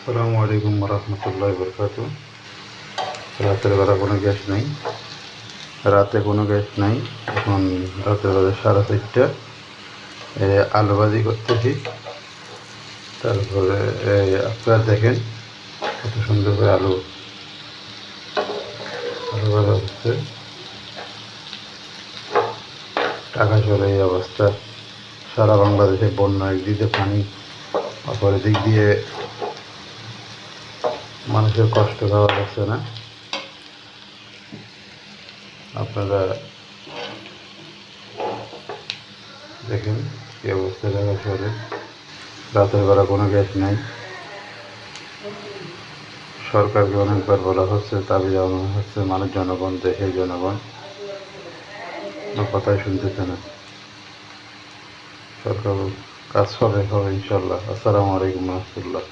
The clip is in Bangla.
আসসালামু আলাইকুম রহমতুল্লাহ বরকাত। রাতের বেলা কোনো গ্যাস নাই, রাতে কোনো গ্যাস নাই। এখন রাতের বেলা 4:30। আলু ভাজি করতেছি। তারপরে আপনারা দেখেন কত সুন্দর করে আলু আলু ভাজা হচ্ছে। টাকা চলে এই অবস্থা। সারা বাংলাদেশে বন্যা, একদিকে পানি, অপর দিক দিয়ে মানুষের কষ্ট খাওয়া যাচ্ছে না। আপনারা দেখেন কী অবস্থা ঢাকা শহরে। রাতের বেলা কোনো গ্যাস নাই। সরকারকে অনেকবার বলা হচ্ছে, দাবি জানানো হচ্ছে, মানুষ, জনগণ, দেশের জনগণ কোনো কথাই শুনতেছে না। সরকার কাজ হবে ইনশাল্লাহ। আসসালামু আলাইকুম রহমতুল্লাহ।